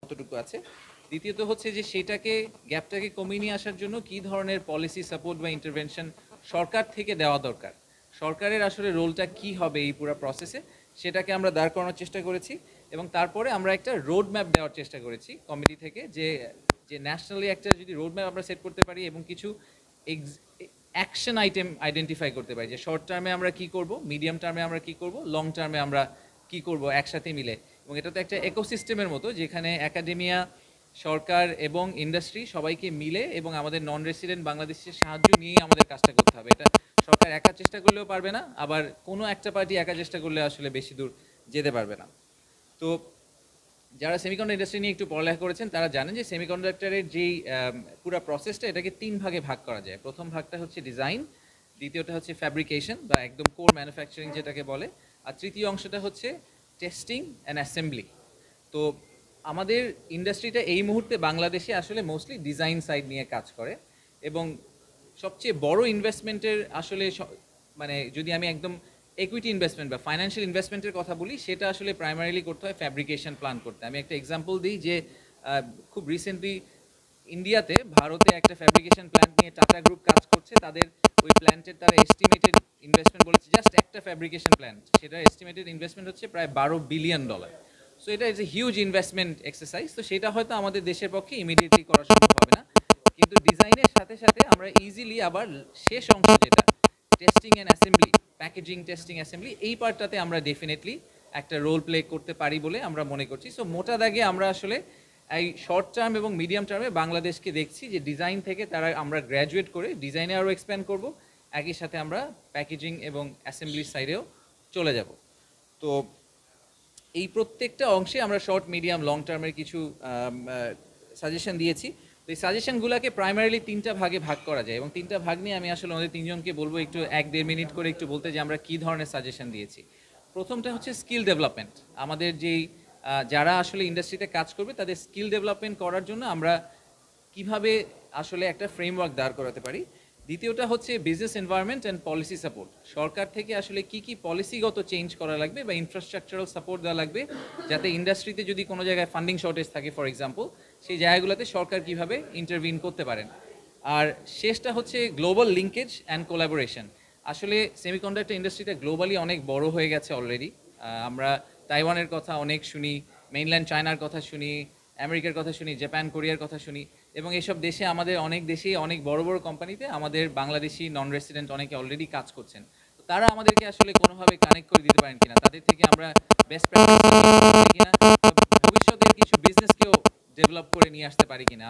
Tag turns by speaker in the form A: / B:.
A: কতটুকু আছে, দ্বিতীয়ত হচ্ছে যে সেটাকে গ্যাপটাকে কমিয়ে নিয়ে আসার জন্য কী ধরনের পলিসি সাপোর্ট বা ইন্টারভেনশন সরকার থেকে দেওয়া দরকার, সরকারের আসলে রোলটা কি হবে এই পুরো প্রসেসে, সেটাকে আমরা দাঁড় করানোর চেষ্টা করেছি। এবং তারপরে আমরা একটা রোড ম্যাপ দেওয়ার চেষ্টা করেছি কমিটি থেকে, যে যে ন্যাশনালি একটা যদি রোড ম্যাপ আমরা সেট করতে পারি এবং কিছু অ্যাকশন আইটেম আইডেন্টিফাই করতে পারি, যে শর্ট টার্মে আমরা কি করব, মিডিয়াম টার্মে আমরা কি করব, লং টার্মে আমরা কি করব একসাথে মিলে। এবং এটা তো একটা ইকোসিস্টেমের মতো, যেখানে একাডেমিয়া, সরকার এবং ইন্ডাস্ট্রি সবাইকে মিলে এবং আমাদের নন রেসিডেন্ট বাংলাদেশের সাহায্য নিয়েই আমাদের কাজটা করতে হবে। এটা সরকার একা চেষ্টা করলেও পারবে না, আবার কোনো একটা পার্টি একা চেষ্টা করলে আসলে বেশি দূর যেতে পারবে না। তো যারা সেমিকন্ডাক্টর ইন্ডাস্ট্রি নিয়ে একটু পড়ালেখা করেছেন তারা জানেন যে সেমিকন্ডাক্টরের যেই পুরো প্রসেসটা, এটাকে 3 ভাগে ভাগ করা যায়। প্রথম ভাগটা হচ্ছে ডিজাইন, দ্বিতীয়টা হচ্ছে ফ্যাব্রিকেশন বা একদম কোর ম্যানুফ্যাকচারিং যেটাকে বলে, আর তৃতীয় অংশটা হচ্ছে টেস্টিং অ্যান্ড অ্যাসেম্বলি। তো আমাদের ইন্ডাস্ট্রিটা এই মুহূর্তে বাংলাদেশে আসলে মোস্টলি ডিজাইন সাইড নিয়ে কাজ করে, এবং সবচেয়ে বড় ইনভেস্টমেন্টের আসলে মানে যদি আমি একদম ইকুইটি ইনভেস্টমেন্ট বা ফাইন্যান্সিয়াল ইনভেস্টমেন্টের কথা বলি, সেটা আসলে প্রাইমারিলি করতে হয় ফ্যাব্রিকেশন প্ল্যান করতে। আমি একটা এক্সাম্পল দিই যে খুব রিসেন্টলি ইন্ডিয়াতে, ভারতে একটা ফ্যাব্রিকেশন প্ল্যান্ট নিয়ে টাটা গ্রুপ কাজ করছে। তাদের ওই প্ল্যান্টের তারা এস্টিমেটেড ইনভেস্টমেন্ট বলেছে, জাস্ট একটা ফ্যাব্রিকেশন প্ল্যান্ট, সেটার এস্টিমেটেড ইনভেস্টমেন্ট হচ্ছে প্রায় $12 বিলিয়ন। সো এটা is a huge investment exercise. তো সেটা হয়তো আমাদের দেশের পক্ষে ইমিডিয়েটলি করা সম্ভব হবে না, কিন্তু ডিজাইনের সাথে সাথে আমরা ইজিলি আবার শেষ অংশ যেটা testing and assembly, packaging, testing, assembly, এই পার্টটাতে আমরা ডেফিনেটলি একটা রোল প্লে করতে পারি বলে আমরা মনে করছি। সো মোটা দাগে আমরা আসলে এই শর্ট টার্ম এবং মিডিয়াম টার্মে বাংলাদেশকে দেখছি যে ডিজাইন থেকে তারা আমরা গ্র্যাজুয়েট করে ডিজাইনে আরও এক্সপ্যান্ড করব, একই সাথে আমরা প্যাকেজিং এবং অ্যাসেম্বলি সাইডেও চলে যাব। তো এই প্রত্যেকটা অংশে আমরা শর্ট, মিডিয়াম, লং টার্মের কিছু সাজেশন দিয়েছি। তো এই সাজেশনগুলোকে প্রাইমারিলি 3টা ভাগে ভাগ করা যায়, এবং 3টা ভাগ নিয়ে আমি আসলে আমাদের 3জনকে বলবো একটু 1-1.5 মিনিট করে একটু বলতে, যে আমরা কী ধরনের সাজেশন দিয়েছি। প্রথমটা হচ্ছে স্কিল ডেভেলপমেন্ট। আমাদের যেই যারা আসলে ইন্ডাস্ট্রিতে কাজ করবে তাদের স্কিল ডেভেলপমেন্ট করার জন্য আমরা কিভাবে আসলে একটা ফ্রেমওয়ার্ক দাঁড় করাতে পারি। দ্বিতীয়টা হচ্ছে business environment and policy support. সরকার থেকে আসলে কি কি পলিসিগত চেঞ্জ করা লাগবে বা ইনফ্রাস্ট্রাকচারাল সাপোর্ট দেওয়া লাগবে, যাতে ইন্ডাস্ট্রিতে যদি কোনো জায়গায় ফান্ডিং শর্টেজ থাকে ফর এক্সাম্পল, সেই জায়গাগুলোতে সরকার কিভাবে ইন্টারভিন করতে পারেন। আর শেষটা হচ্ছে গ্লোবাল লিঙ্কেজ অ্যান্ড কোলাবোরেশন। আসলে সেমিকন্ডাক্টর ইন্ডাস্ট্রিটা গ্লোবালি অনেক বড় হয়ে গেছে অলরেডি। আমরা তাইওয়ানের কথা অনেক শুনি, মেইনল্যান্ড চায়নার কথা শুনি, আমেরিকার কথা শুনি, জাপান, কোরিয়ার কথা শুনি, এবং এইসব দেশে আমাদের অনেক দেশেই অনেক বড় বড় কোম্পানিতে আমাদের বাংলাদেশি নন রেসিডেন্ট অনেকে অলরেডি কাজ করছেন। তো তারা আমাদেরকে আসলে কোনোভাবে কানেক্ট করে দিতে পারেন কিনা, তাদের থেকে আমরা বেস্ট প্র্যাকটিস কিনা, ভবিষ্যতের কিছু বিজনেসকেও ডেভেলপ করে নিয়ে আসতে পারি কিনা।